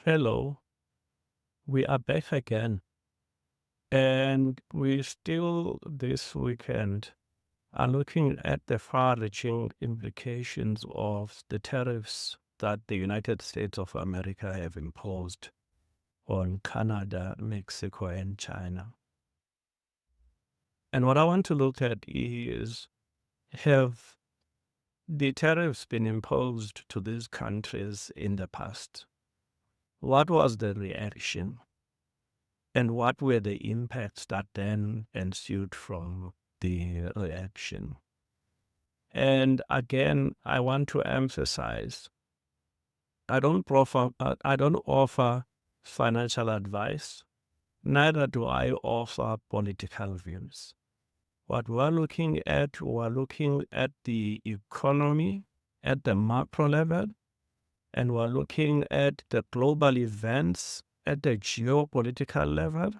Hello, we are back again, and we still this weekend are looking at the far-reaching implications of the tariffs that the United States of America have imposed on Canada, Mexico, and China. And what I want to look at is, have the tariffs been imposed to these countries in the past? What was the reaction? And what were the impacts that then ensued from the reaction? And again, I want to emphasize, I don't offer financial advice, neither do I offer political views. What we're looking at the economy at the macro level, and we're looking at the global events at the geopolitical level.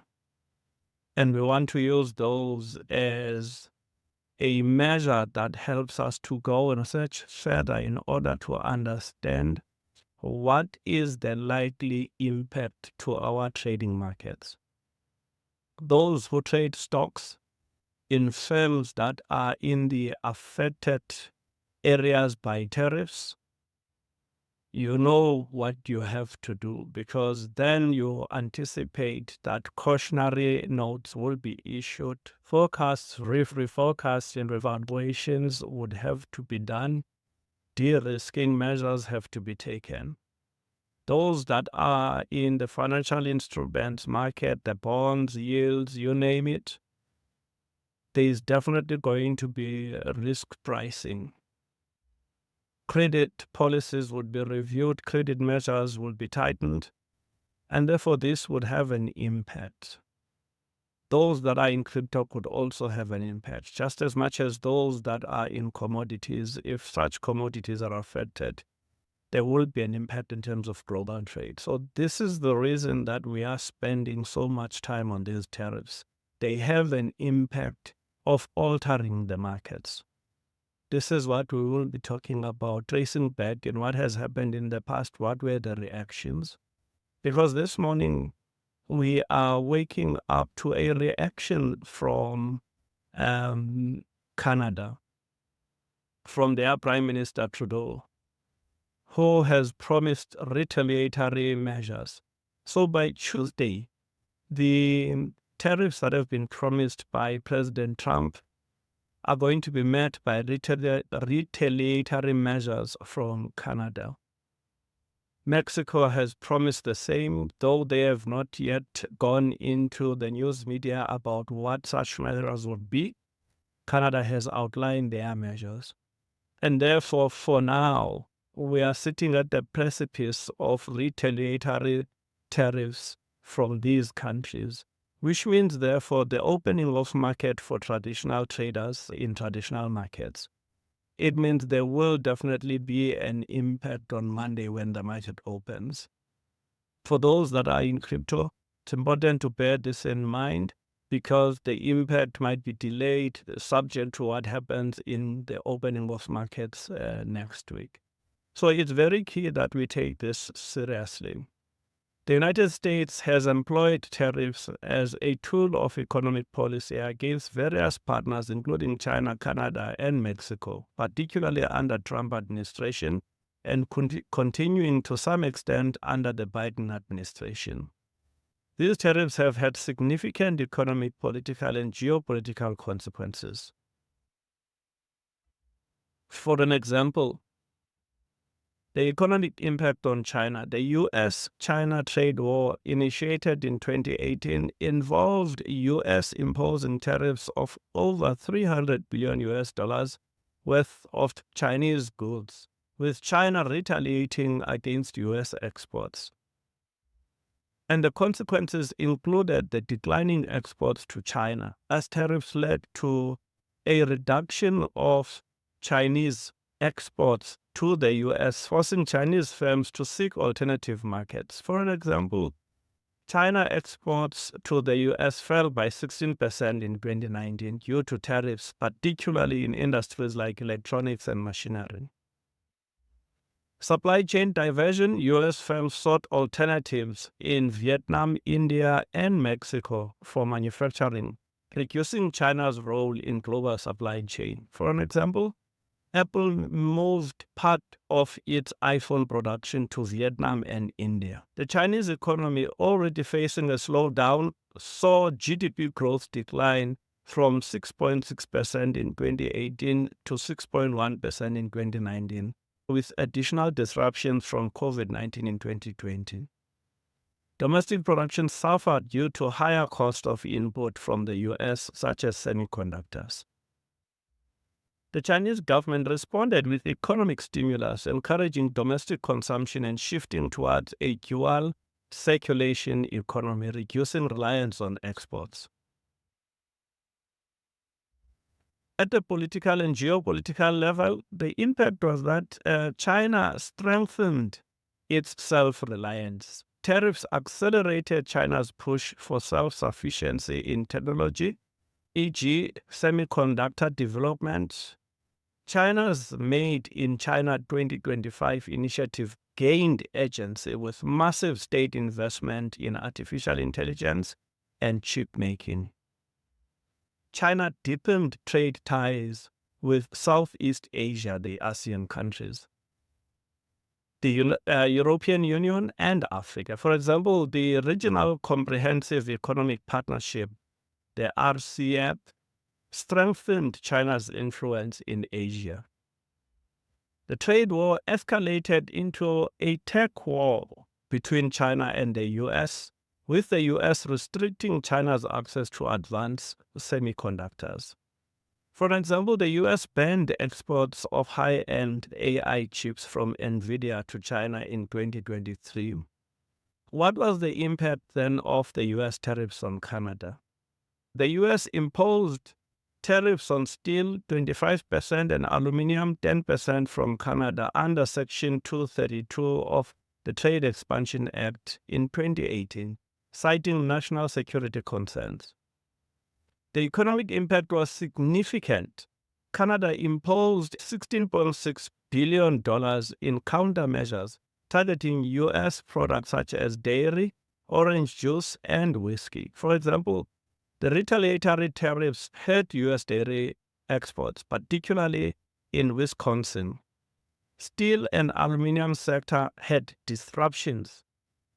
And we want to use those as a measure that helps us to go and research further in order to understand what is the likely impact to our trading markets. Those who trade stocks in firms that are in the affected areas by tariffs, you know what you have to do, because then you anticipate that cautionary notes will be issued. Forecasts, reforecasts, and revaluations would have to be done. De-risking measures have to be taken. Those that are in the financial instruments market, the bonds, yields, you name it, there is definitely going to be risk pricing. Credit policies would be reviewed, credit measures would be tightened, and therefore this would have an impact. Those that are in crypto could also have an impact, just as much as those that are in commodities. If such commodities are affected, there will be an impact in terms of global trade. So this is the reason that we are spending so much time on these tariffs. They have an impact of altering the markets. This is what we will be talking about, tracing back in what has happened in the past, what were the reactions. Because this morning we are waking up to a reaction from Canada, from their Prime Minister Trudeau, who has promised retaliatory measures. So by Tuesday, the tariffs that have been promised by President Trump are going to be met by retaliatory measures from Canada. Mexico has promised the same, though they have not yet gone into the news media about what such measures would be. Canada has outlined their measures. And therefore, for now, we are sitting at the precipice of retaliatory tariffs from these countries, which means, therefore, the opening of market for traditional traders in traditional markets. It means there will definitely be an impact on Monday when the market opens. For those that are in crypto, it's important to bear this in mind, because the impact might be delayed, subject to what happens in the opening of markets next week. So it's very key that we take this seriously. The United States has employed tariffs as a tool of economic policy against various partners, including China, Canada, and Mexico, particularly under Trump administration, and continuing to some extent under the Biden administration. These tariffs have had significant economic, political, and geopolitical consequences. For an example, the economic impact on China. The US-China trade war initiated in 2018 involved US imposing tariffs of over $300 billion worth of Chinese goods, with China retaliating against US exports. And the consequences included the declining exports to China, as tariffs led to a reduction of Chinese exports to the US, forcing Chinese firms to seek alternative markets. For an example, China exports to the US fell by 16% in 2019 due to tariffs, particularly in industries like electronics and machinery. Supply chain diversion, U.S. firms sought alternatives in Vietnam, India, and Mexico for manufacturing, reducing China's role in global supply chain. For an example, Apple moved part of its iPhone production to Vietnam and India. The Chinese economy, already facing a slowdown, saw GDP growth decline from 6.6% in 2018 to 6.1% in 2019, with additional disruptions from COVID-19 in 2020. Domestic production suffered due to higher cost of input from the US, such as semiconductors. The Chinese government responded with economic stimulus, encouraging domestic consumption and shifting towards a dual circulation economy, reducing reliance on exports. At the political and geopolitical level, the impact was that China strengthened its self-reliance. Tariffs accelerated China's push for self-sufficiency in technology, e.g., semiconductor development. China's Made in China 2025 initiative gained agency with massive state investment in artificial intelligence and chip making. China deepened trade ties with Southeast Asia, the ASEAN countries, the European Union, and Africa. For example, the Regional Comprehensive Economic Partnership, the RCEP, strengthened China's influence in Asia. The trade war escalated into a tech war between China and the US, with the US restricting China's access to advanced semiconductors. For example, the US banned exports of high-end AI chips from NVIDIA to China in 2023. What was the impact then of the US tariffs on Canada? The US imposed tariffs on steel 25% and aluminum 10% from Canada under Section 232 of the Trade Expansion Act in 2018, citing national security concerns. The economic impact was significant. Canada imposed $16.6 billion in countermeasures targeting U.S. products such as dairy, orange juice, and whiskey. For example, the retaliatory tariffs hurt U.S. dairy exports, particularly in Wisconsin. Steel and aluminum sector had disruptions.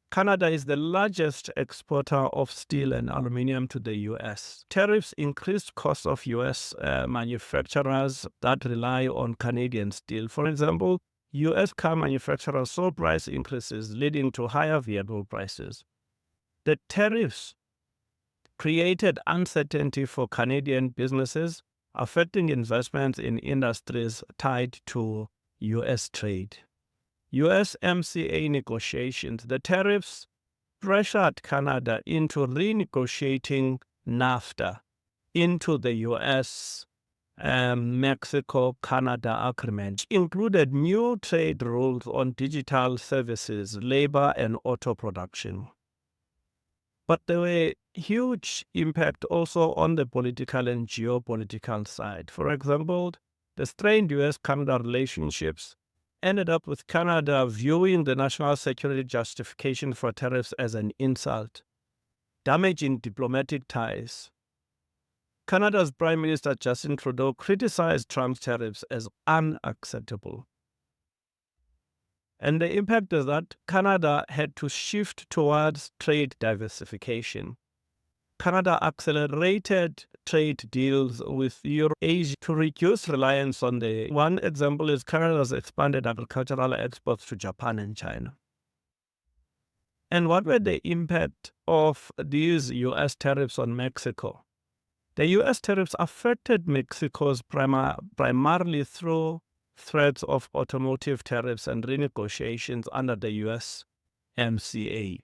Canada is the largest exporter of steel and aluminum to the U.S. Tariffs increased costs of U.S. manufacturers that rely on Canadian steel. For example, U.S. car manufacturers saw price increases leading to higher vehicle prices. The tariffs created uncertainty for Canadian businesses, affecting investments in industries tied to U.S. trade. USMCA negotiations. The tariffs pressured Canada into renegotiating NAFTA into the U.S. Mexico-Canada agreement, which included new trade rules on digital services, labor, and auto production. But there were huge impact also on the political and geopolitical side. For example, the strained US-Canada relationships ended up with Canada viewing the national security justification for tariffs as an insult, damaging diplomatic ties. Canada's Prime Minister Justin Trudeau criticized Trump's tariffs as unacceptable. And the impact is that Canada had to shift towards trade diversification. Canada accelerated trade deals with Europe, Asia to reduce reliance on one example is Canada's expanded agricultural exports to Japan and China. And what were the impact of these U.S. tariffs on Mexico? The U.S. tariffs affected Mexico's primarily through threats of automotive tariffs and renegotiations under the USMCA.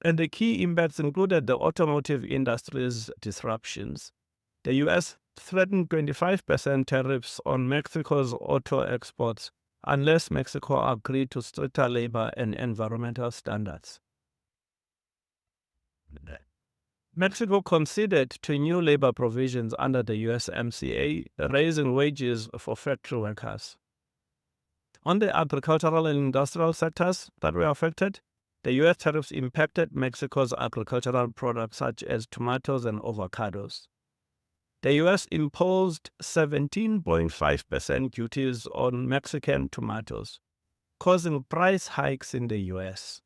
And the key impacts included the automotive industry's disruptions. The U.S. threatened 25% tariffs on Mexico's auto exports unless Mexico agreed to stricter labor and environmental standards. Mexico conceded to new labor provisions under the USMCA, raising wages for factory workers. On the agricultural and industrial sectors that were affected, the U.S. tariffs impacted Mexico's agricultural products such as tomatoes and avocados. The U.S. imposed 17.5% duties on Mexican tomatoes, causing price hikes in the U.S.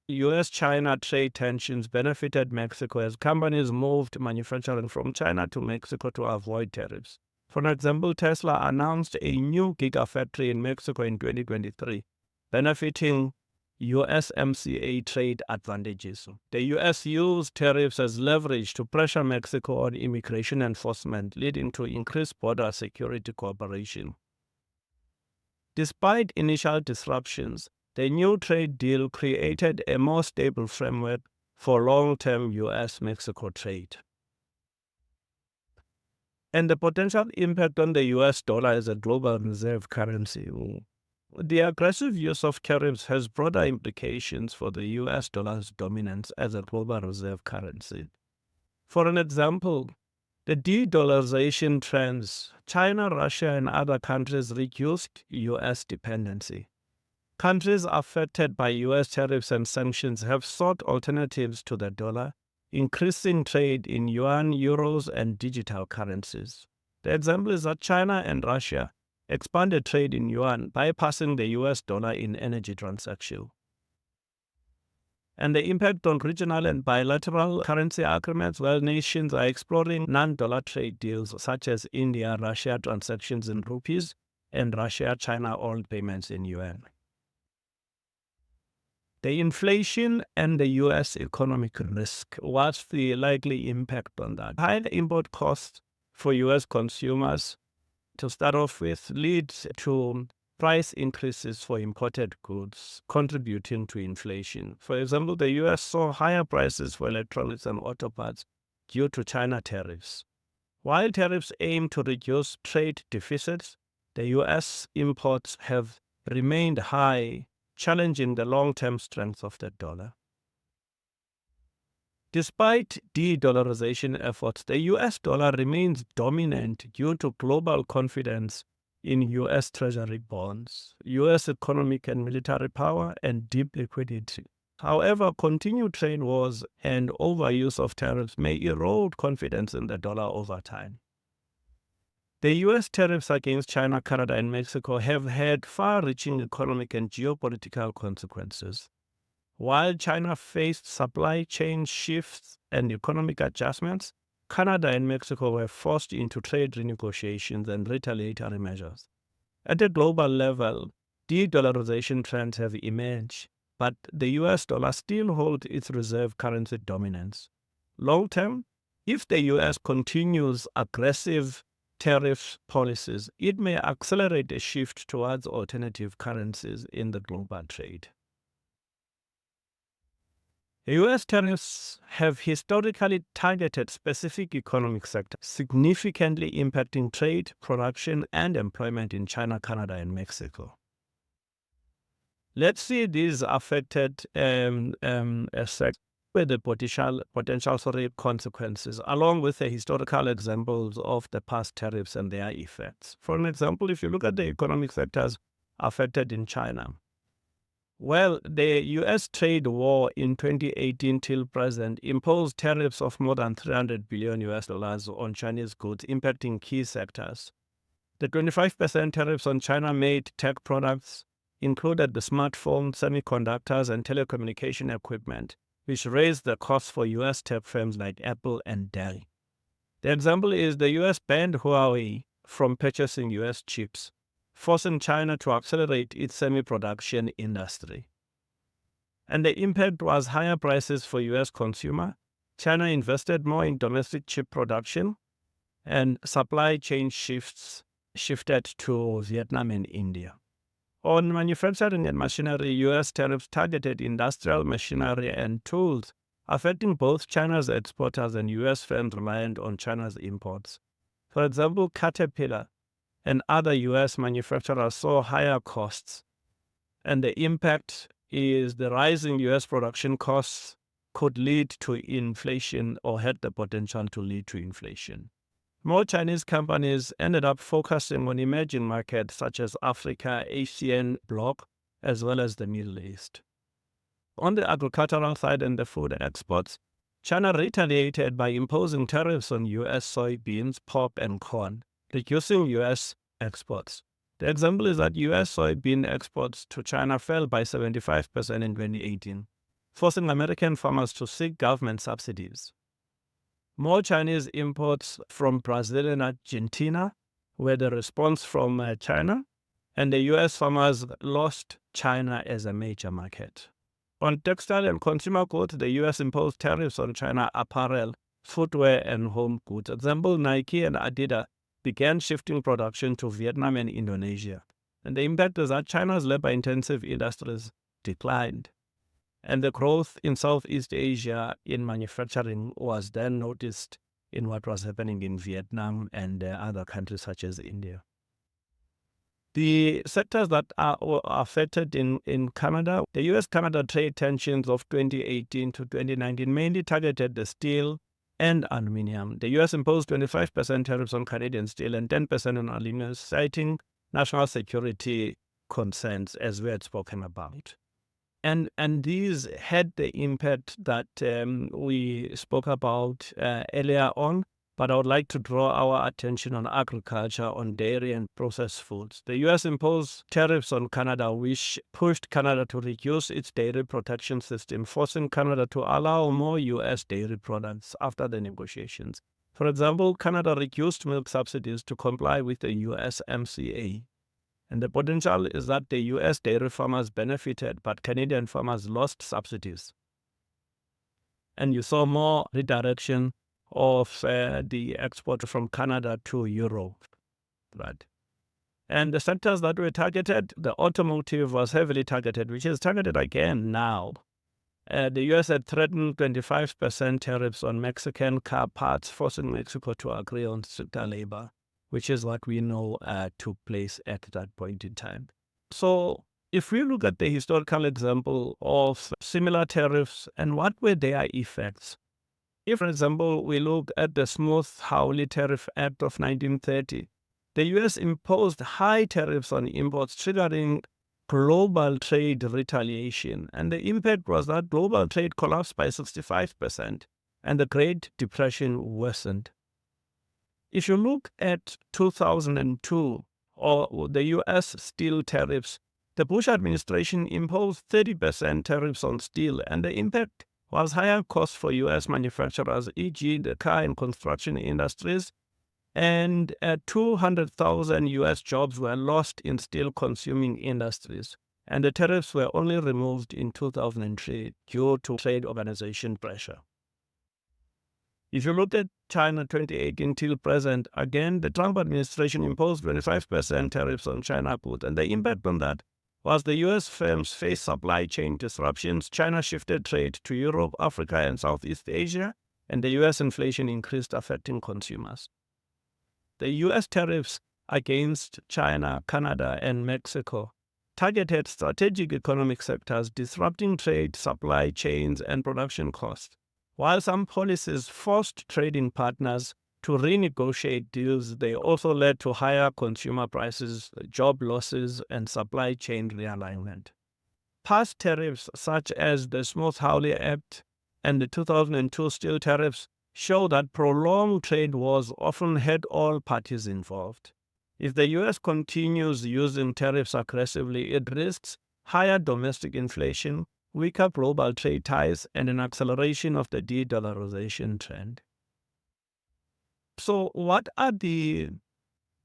U.S.-China trade tensions benefited Mexico as companies moved manufacturing from China to Mexico to avoid tariffs. For example, Tesla announced a new gigafactory in Mexico in 2023, benefiting USMCA trade advantages. The U.S. used tariffs as leverage to pressure Mexico on immigration enforcement, leading to increased border security cooperation. Despite initial disruptions, the new trade deal created a more stable framework for long-term U.S.-Mexico trade. And the potential impact on the U.S. dollar as a global reserve currency. The aggressive use of tariffs has broader implications for the U.S. dollar's dominance as a global reserve currency. For an example, the de-dollarization trends, China, Russia, and other countries reduced U.S. dependency. Countries affected by U.S. tariffs and sanctions have sought alternatives to the dollar, increasing trade in yuan, euros, and digital currencies. The example is that China and Russia expanded trade in yuan, bypassing the U.S. dollar in energy transactions. And the impact on regional and bilateral currency agreements, well, nations are exploring non-dollar trade deals such as India-Russia transactions in rupees and Russia-China oil payments in yuan. The inflation and the U.S. economic risk, what's the likely impact on that? Higher import costs for U.S. consumers, to start off with, leads to price increases for imported goods, contributing to inflation. For example, the U.S. saw higher prices for electronics and auto parts due to China tariffs. While tariffs aim to reduce trade deficits, the U.S. imports have remained high, challenging the long-term strength of the dollar. Despite de-dollarization efforts, the U.S. dollar remains dominant due to global confidence in U.S. Treasury bonds, U.S. economic and military power, and deep liquidity. However, continued trade wars and overuse of tariffs may erode confidence in the dollar over time. The U.S. tariffs against China, Canada, and Mexico have had far-reaching economic and geopolitical consequences. While China faced supply chain shifts and economic adjustments, Canada and Mexico were forced into trade renegotiations and retaliatory measures. At a global level, de-dollarization trends have emerged, but the U.S. dollar still holds its reserve currency dominance. Long-term, if the U.S. continues aggressive tariff policies, it may accelerate a shift towards alternative currencies in the global trade. The U.S. tariffs have historically targeted specific economic sectors, significantly impacting trade, production, and employment in China, Canada, and Mexico. Let's see these affected sectors with the potential consequences, along with the historical examples of the past tariffs and their effects. For an example, if you look at the economic sectors affected in China, well, the U.S. trade war in 2018 till present imposed tariffs of more than $300 billion on Chinese goods, impacting key sectors. The 25% tariffs on China-made tech products included the smartphones, semiconductors, and telecommunication equipment, which raised the cost for U.S. tech firms like Apple and Dell. The example is the U.S. banned Huawei from purchasing U.S. chips, forcing China to accelerate its semi-production industry. And the impact was higher prices for U.S. consumers. China invested more in domestic chip production, and supply chain shifted to Vietnam and India. On manufacturing and machinery, U.S. tariffs targeted industrial machinery and tools, affecting both China's exporters and U.S. firms reliant on China's imports. For example, Caterpillar and other U.S. manufacturers saw higher costs, and the impact is the rising U.S. production costs could lead to inflation or had the potential to lead to inflation. more Chinese companies ended up focusing on emerging markets such as Africa, Asian bloc, as well as the Middle East. On the agricultural side and the food exports, China retaliated by imposing tariffs on U.S. soybeans, pork, and corn, reducing U.S. exports. The example is that U.S. soybean exports to China fell by 75% in 2018, forcing American farmers to seek government subsidies. More Chinese imports from Brazil and Argentina were the response from China, and the U.S. farmers lost China as a major market. On textile and consumer goods, the U.S. imposed tariffs on China apparel, footwear, and home goods. Example, Nike and Adidas began shifting production to Vietnam and Indonesia. And the impact is that China's labor-intensive industries declined. And the growth in Southeast Asia in manufacturing was then noticed in what was happening in Vietnam and other countries such as India. The sectors that are affected in Canada, the U.S.-Canada trade tensions of 2018 to 2019 mainly targeted the steel and aluminum. The U.S. imposed 25% tariffs on Canadian steel and 10% on aluminum, citing national security concerns, as we had spoken about. And these had the impact that we spoke about earlier on, but I would like to draw our attention on agriculture, on dairy and processed foods. The U.S. imposed tariffs on Canada, which pushed Canada to reduce its dairy protection system, forcing Canada to allow more U.S. dairy products after the negotiations. For example, Canada reduced milk subsidies to comply with the USMCA. And the potential is that the U.S. dairy farmers benefited, but Canadian farmers lost subsidies. And you saw more redirection of the export from Canada to Europe, right? And the sectors that were targeted, the automotive was heavily targeted, which is targeted again now. The U.S. had threatened 25% tariffs on Mexican car parts, forcing Mexico to agree on stricter labor, which is what we know took place at that point in time. So if we look at the historical example of similar tariffs and what were their effects, if, for example, we look at the Smooth-Hawley Tariff Act of 1930, the U.S. imposed high tariffs on imports, triggering global trade retaliation. And the impact was that global trade collapsed by 65%, and the Great Depression worsened. If you look at 2002, or the U.S. steel tariffs, the Bush administration imposed 30% tariffs on steel, and the impact was higher costs for U.S. manufacturers, e.g. the car and construction industries, and 200,000 U.S. jobs were lost in steel-consuming industries. And the tariffs were only removed in 2003 due to trade organization pressure. If you look at China 2018 till present, again, the Trump administration imposed 25% tariffs on China goods, and the impact on that was the U.S. firms faced supply chain disruptions. China shifted trade to Europe, Africa, and Southeast Asia, and the U.S. inflation increased, affecting consumers. The U.S. tariffs against China, Canada, and Mexico targeted strategic economic sectors, disrupting trade, supply chains, and production costs. While some policies forced trading partners to renegotiate deals, they also led to higher consumer prices, job losses, and supply chain realignment. Past tariffs, such as the Smooth-Hawley Act and the 2002 steel tariffs, show that prolonged trade wars often had all parties involved. If the U.S. continues using tariffs aggressively, it risks higher domestic inflation, weaker global trade ties, and an acceleration of the de-dollarization trend. So what are the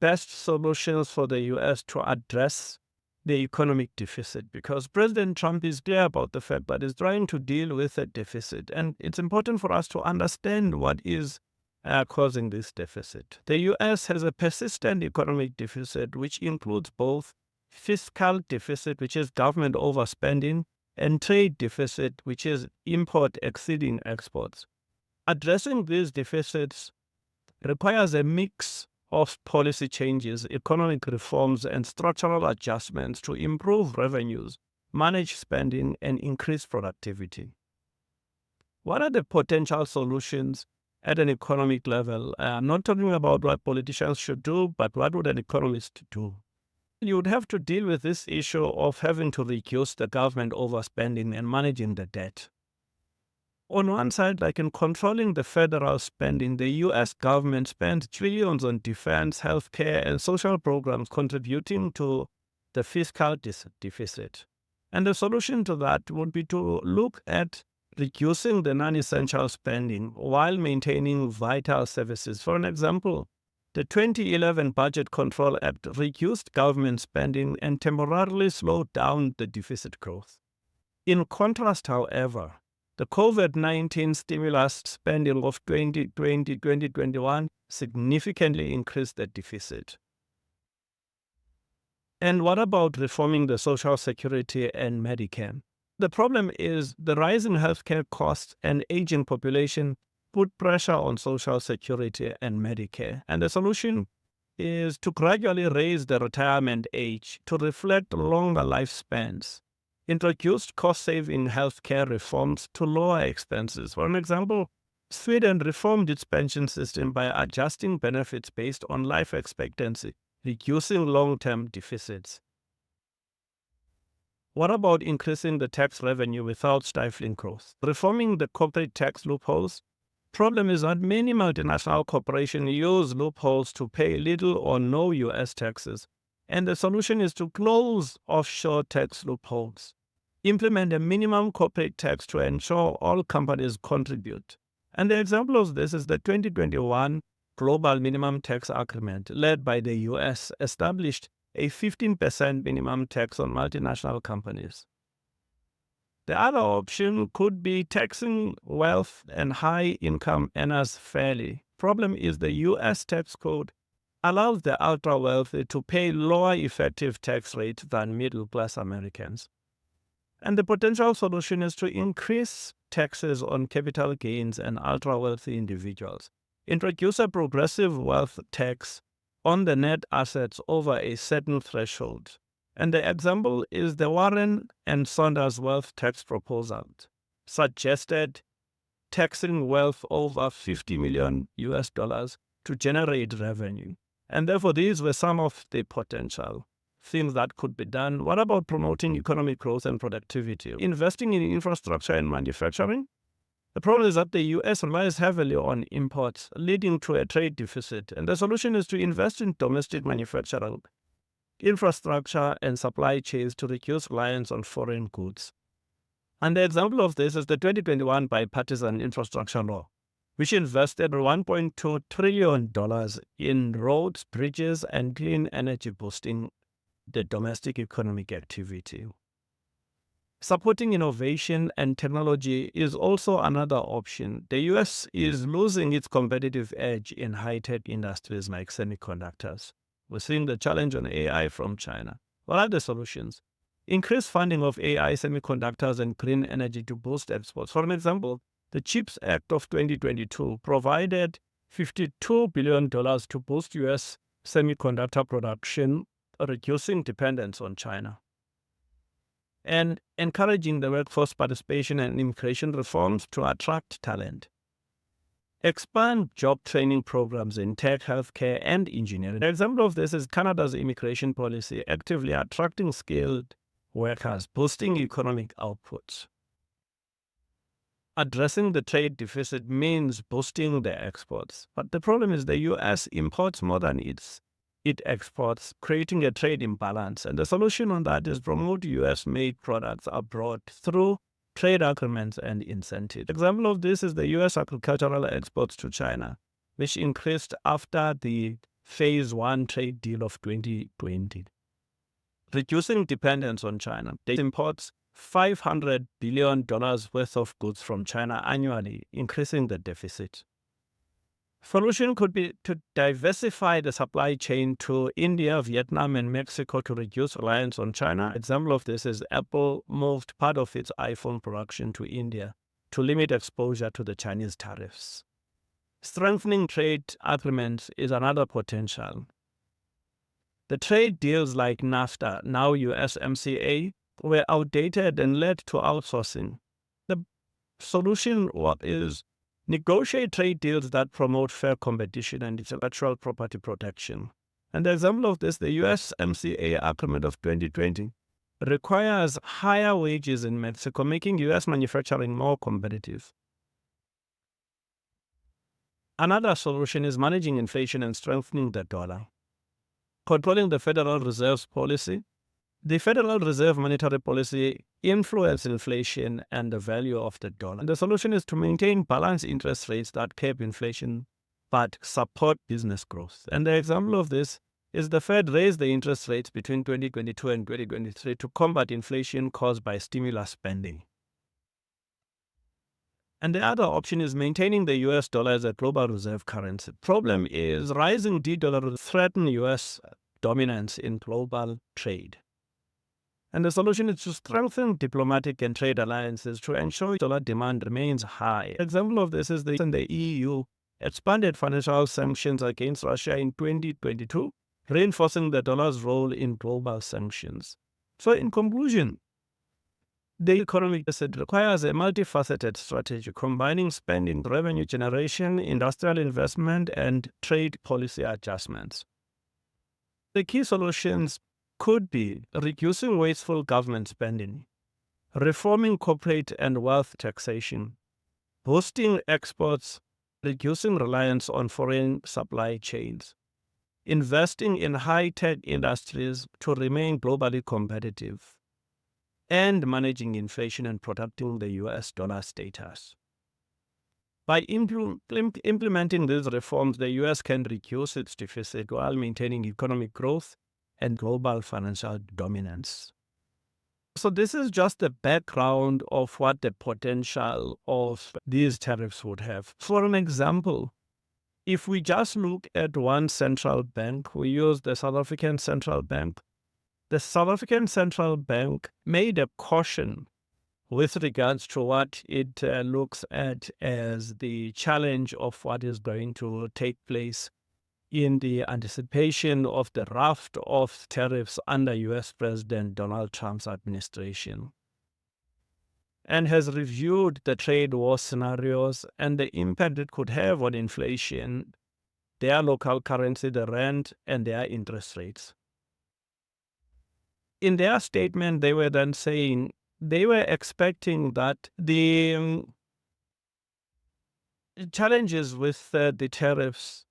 best solutions for the U.S. to address the economic deficit? Because President Trump is clear about the fact that he's trying to deal with a deficit. And it's important for us to understand what is causing this deficit. The U.S. has a persistent economic deficit, which includes both fiscal deficit, which is government overspending, and trade deficit, which is import exceeding exports. Addressing these deficits requires a mix of policy changes, economic reforms, and structural adjustments to improve revenues, manage spending, and increase productivity. What are the potential solutions at an economic level. I'm not talking about what politicians should do, but what would an economist do? You would have to deal with this issue of having to reduce the government overspending and managing the debt. On one side, like in controlling the federal spending, the US government spends trillions on defense, healthcare, and social programs, contributing to the fiscal deficit. And the solution to that would be to look at reducing the non-essential spending while maintaining vital services. For an example, the 2011 Budget Control Act reduced government spending and temporarily slowed down the deficit growth. In contrast, however, the COVID-19 stimulus spending of 2020-2021 significantly increased the deficit. And what about reforming the Social Security and Medicare? The problem is the rise in healthcare costs and aging population put pressure on Social Security and Medicare. And the solution is to gradually raise the retirement age to reflect longer lifespans. Introduced cost-saving healthcare reforms to lower expenses. For an example, Sweden reformed its pension system by adjusting benefits based on life expectancy, reducing long-term deficits. What about increasing the tax revenue without stifling growth? Reforming the corporate tax loopholes. Problem is that many multinational corporations use loopholes to pay little or no US taxes. And the solution is to close offshore tax loopholes. Implement a minimum corporate tax to ensure all companies contribute. And the example of this is the 2021 Global Minimum Tax Agreement, led by the US, established a 15% minimum tax on multinational companies. The other option could be taxing wealth and high-income earners fairly. Problem is the US tax code allows the ultra-wealthy to pay lower effective tax rates than middle-class Americans. And the potential solution is to increase taxes on capital gains and ultra-wealthy individuals. Introduce a progressive wealth tax on the net assets over a certain threshold. And the example is the Warren and Saunders wealth tax proposal, suggested taxing wealth over $50 million to generate revenue. And therefore, these were some of the potential things that could be done. What about promoting economic growth and productivity? Investing in infrastructure and manufacturing? The problem is that the US relies heavily on imports, leading to a trade deficit. And the solution is to invest in domestic manufacturing, infrastructure, and supply chains to reduce reliance on foreign goods. And the example of this is the 2021 bipartisan infrastructure law, which invested $1.2 trillion in roads, bridges, and clean energy, boosting the domestic economic activity. Supporting innovation and technology is also another option. The US is losing its competitive edge in high-tech industries like semiconductors. We're seeing the challenge on AI from China. What are the solutions? Increase funding of AI, semiconductors, and clean energy to boost exports. For example, the CHIPS Act of 2022 provided $52 billion to boost US semiconductor production, reducing dependence on China. And encouraging the workforce participation and immigration reforms to attract talent. Expand job training programs in tech, healthcare, and engineering. An example of this is Canada's immigration policy, actively attracting skilled workers, boosting economic outputs. Addressing the trade deficit means boosting the exports. But the problem is the US imports more than it exports, creating a trade imbalance. And the solution on that is promote US-made products abroad through trade agreements and incentives. An example of this is the US agricultural exports to China, which increased after the Phase 1 trade deal of 2020. Reducing dependence on China. They import $500 billion worth of goods from China annually, increasing the deficit. Solution could be to diversify the supply chain to India, Vietnam, and Mexico to reduce reliance on China. Example of this is Apple moved part of its iPhone production to India to limit exposure to the Chinese tariffs. Strengthening trade agreements is another potential. The trade deals like NAFTA, now USMCA, were outdated and led to outsourcing. The solution is Negotiate trade deals that promote fair competition and intellectual property protection. And the example of this, the USMCA Agreement of 2020 requires higher wages in Mexico, making US manufacturing more competitive. Another solution is managing inflation and strengthening the dollar. Controlling the Federal Reserve's policy. The Federal Reserve monetary policy influences inflation and the value of the dollar. And the solution is to maintain balanced interest rates that curb inflation but support business growth. And the example of this is the Fed raised the interest rates between 2022 and 2023 to combat inflation caused by stimulus spending. And the other option is maintaining the US dollar as a global reserve currency. Problem is rising D-dollar threaten US dominance in global trade. And the solution is to strengthen diplomatic and trade alliances to ensure dollar demand remains high. An example of this is the EU expanded financial sanctions against Russia in 2022, reinforcing the dollar's role in global sanctions. So in conclusion, the economy requires a multifaceted strategy combining spending, revenue generation, industrial investment, and trade policy adjustments. The key solutions could be reducing wasteful government spending, reforming corporate and wealth taxation, boosting exports, reducing reliance on foreign supply chains, investing in high-tech industries to remain globally competitive, and managing inflation and protecting the US dollar status. By implementing these reforms, the US can reduce its deficit while maintaining economic growth and global financial dominance. So this is just the background of what the potential of these tariffs would have. For an example, if we just look at one central bank, we use the South African Central Bank. The South African Central Bank made a caution with regards to what it looks at as the challenge of what is going to take place in the anticipation of the raft of tariffs under US President Donald Trump's administration, and has reviewed the trade war scenarios and the impact it could have on inflation, their local currency, the rand, and their interest rates. In their statement, they were then saying they were expecting that the challenges with the tariffs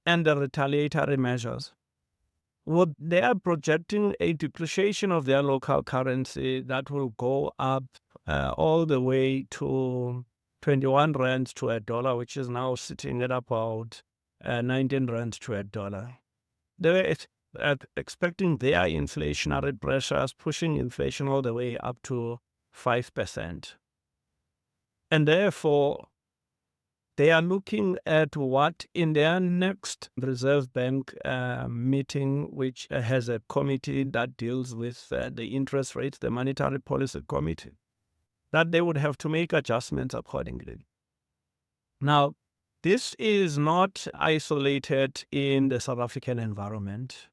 and the retaliatory measures, they are projecting a depreciation of their local currency that will go up all the way to 21 rands to a dollar, which is now sitting at about 19 rands to a dollar. They were expecting their inflationary pressures pushing inflation all the way up to 5%. And therefore, they are looking at what in their next Reserve Bank meeting, which has a committee that deals with the interest rates, the Monetary Policy Committee, that they would have to make adjustments accordingly. Now, this is not isolated in the South African environment.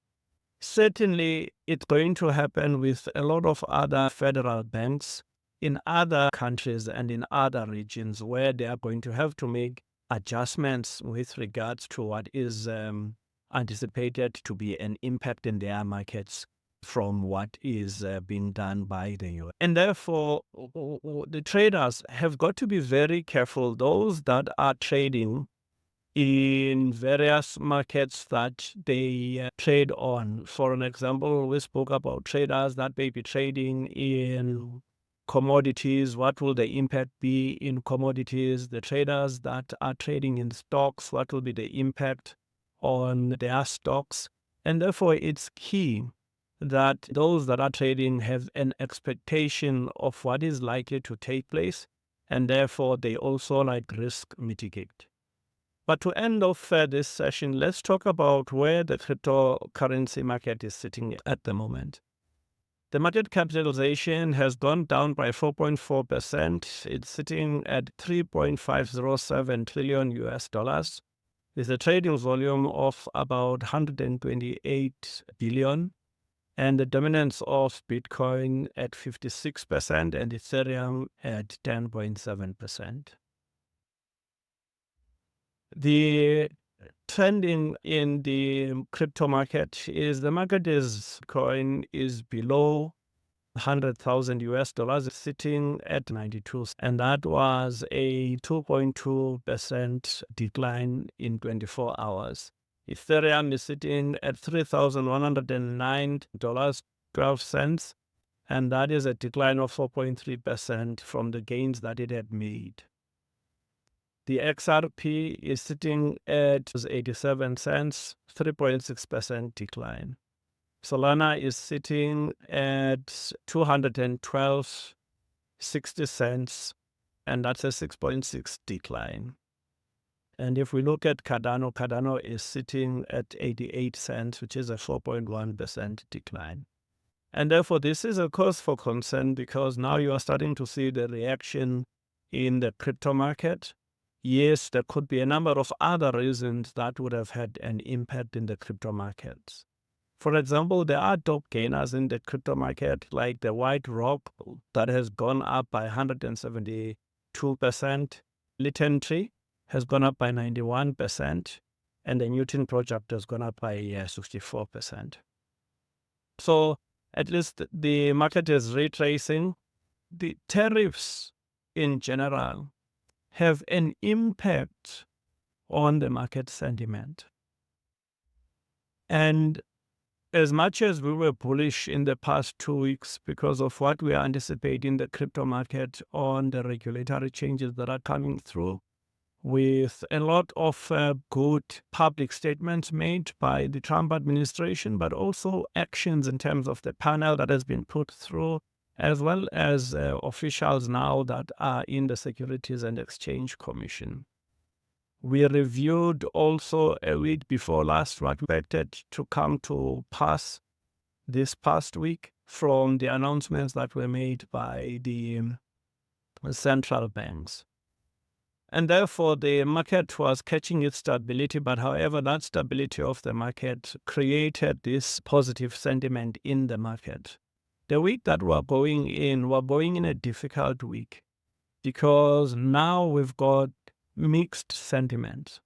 Certainly, it's going to happen with a lot of other federal banks in other countries and in other regions where they are going to have to make adjustments with regards to what is anticipated to be an impact in their markets from what is being done by the US. And therefore, the traders have got to be very careful, those that are trading in various markets that they trade on. For an example, we spoke about traders that may be trading in commodities. What will the impact be in commodities? The traders that are trading in stocks, what will be the impact on their stocks? And therefore, it's key that those that are trading have an expectation of what is likely to take place, and therefore they also risk mitigate. But to end off this session, let's talk about where the cryptocurrency market is sitting at the moment. The market capitalization has gone down by 4.4%. It's sitting at 3.507 trillion US dollars, with a trading volume of about 128 billion, and the dominance of Bitcoin at 56% and Ethereum at 10.7%. The trend in the crypto market is the market is coin is below 100,000 US dollars, sitting at 92. And that was a 2.2% decline in 24 hours. Ethereum is sitting at $3,109.12, and that is a decline of 4.3% from the gains that it had made. The XRP is sitting at 87 cents, 3.6% decline. Solana is sitting at 212.60 cents, and that's a 6.6 decline. And if we look at Cardano is sitting at 88 cents, which is a 4.1% decline. And therefore, this is a cause for concern because now you are starting to see the reaction in the crypto market. Yes, there could be a number of other reasons that would have had an impact in the crypto markets. For example, there are top gainers in the crypto market, like the White Rock that has gone up by 172%. Litten Tree has gone up by 91%, and the Newton project has gone up by 64%. So at least the market is retracing. The tariffs in general have an impact on the market sentiment. And as much as we were bullish in the past 2 weeks because of what we are anticipating the crypto market on the regulatory changes that are coming through, with a lot of good public statements made by the Trump administration, but also actions in terms of the panel that has been put through, as well as officials now that are in the Securities and Exchange Commission. We reviewed also a week before last what we expected to come to pass this past week from the announcements that were made by the central banks. And therefore, the market was catching its stability, but however, that stability of the market created this positive sentiment in the market. The week that we're going in a difficult week because now we've got mixed sentiment.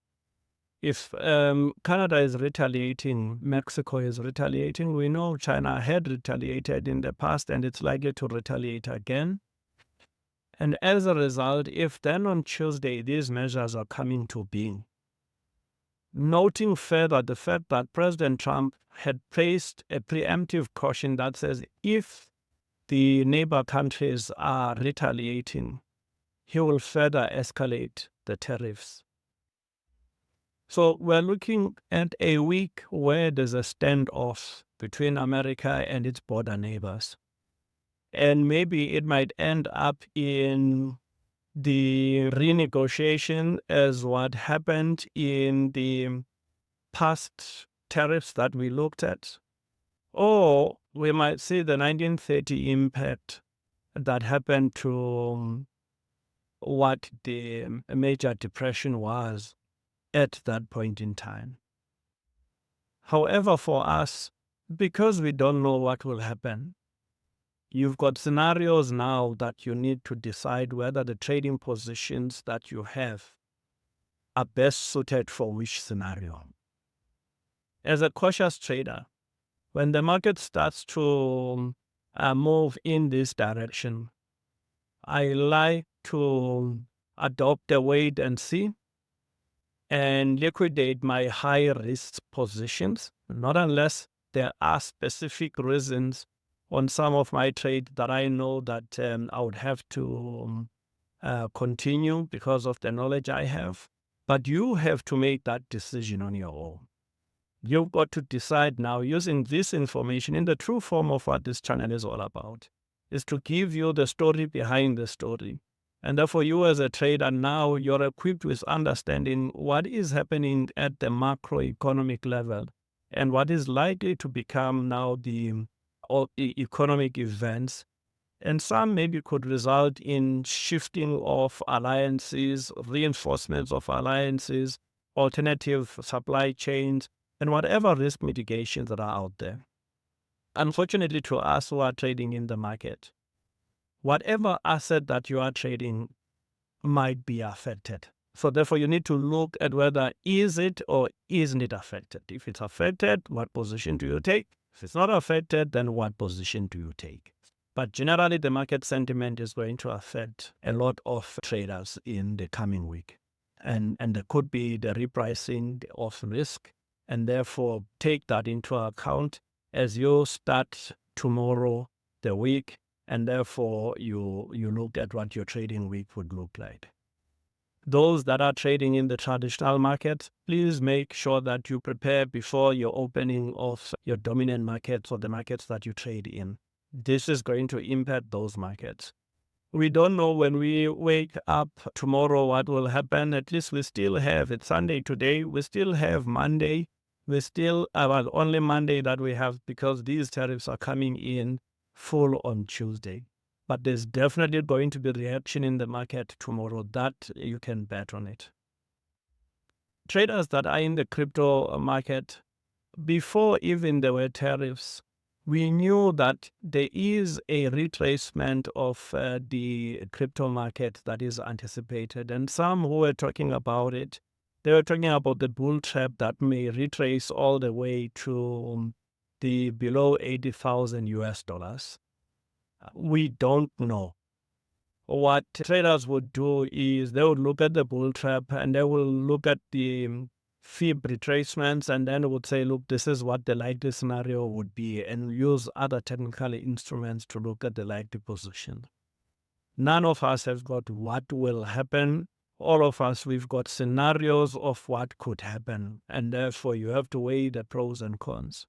If Canada is retaliating, Mexico is retaliating, we know China had retaliated in the past and it's likely to retaliate again. And as a result, if then on Tuesday these measures are coming to being, noting further the fact that President Trump had placed a preemptive caution that says if the neighbor countries are retaliating, he will further escalate the tariffs. So we're looking at a week where there's a standoff between America and its border neighbors. And maybe it might end up in the renegotiation as what happened in the past tariffs that we looked at. Or we might see the 1930 impact that happened to what the major depression was at that point in time. However, for us, because we don't know what will happen, you've got scenarios now that you need to decide whether the trading positions that you have are best suited for which scenario. As a cautious trader, when the market starts to move in this direction, I like to adopt a wait and see and liquidate my high risk positions, not unless there are specific reasons on some of my trade that I know that I would have to continue because of the knowledge I have. But you have to make that decision on your own. You've got to decide now, using this information in the true form of what this channel is all about, is to give you the story behind the story. And therefore, you as a trader now, you're equipped with understanding what is happening at the macroeconomic level and what is likely to become now the economic events. And some maybe could result in shifting of alliances, reinforcements of alliances, alternative supply chains, and whatever risk mitigations that are out there. Unfortunately to us who are trading in the market, whatever asset that you are trading might be affected. So therefore, you need to look at whether is it or isn't it affected. If it's affected, what position do you take? If it's not affected, then what position do you take? But generally, the market sentiment is going to affect a lot of traders in the coming week. And there could be the repricing of risk. And therefore, take that into account as you start tomorrow, the week, and therefore you look at what your trading week would look like. Those that are trading in the traditional market, please make sure that you prepare before your opening of your dominant markets or the markets that you trade in. This is going to impact those markets. We don't know when we wake up tomorrow what will happen. At least we still have, it's Sunday today, we still have Monday. We still, only Monday that we have because these tariffs are coming in full on Tuesday. But there's definitely going to be reaction in the market tomorrow. That you can bet on it. Traders that are in the crypto market, before even there were tariffs, we knew that there is a retracement of the crypto market that is anticipated. And some who were talking about it, they were talking about the bull trap that may retrace all the way to the below 80,000 US dollars. We don't know. What traders would do is they would look at the bull trap and they will look at the fib retracements and then would say, look, this is what the likely scenario would be, and use other technical instruments to look at the likely position. None of us have got what will happen. All of us, we've got scenarios of what could happen, and therefore you have to weigh the pros and cons.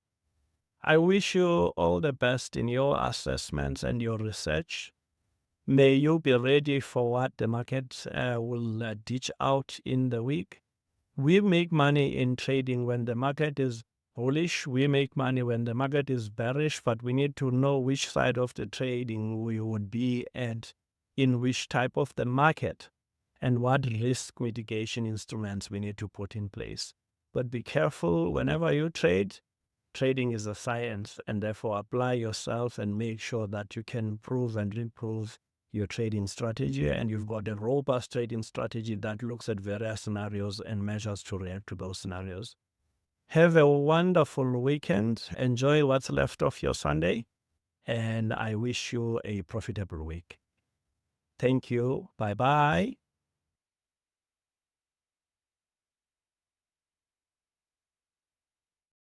I wish you all the best in your assessments and your research. May you be ready for what the market will ditch out in the week. We make money in trading when the market is bullish. We make money when the market is bearish, but we need to know which side of the trading we would be at in which type of the market and what risk mitigation instruments we need to put in place. But be careful whenever you trade. Trading is a science, and therefore apply yourself and make sure that you can improve and improve your trading strategy, and you've got a robust trading strategy that looks at various scenarios and measures to react to those scenarios. Have a wonderful weekend. Enjoy what's left of your Sunday, and I wish you a profitable week. Thank you. Bye-bye.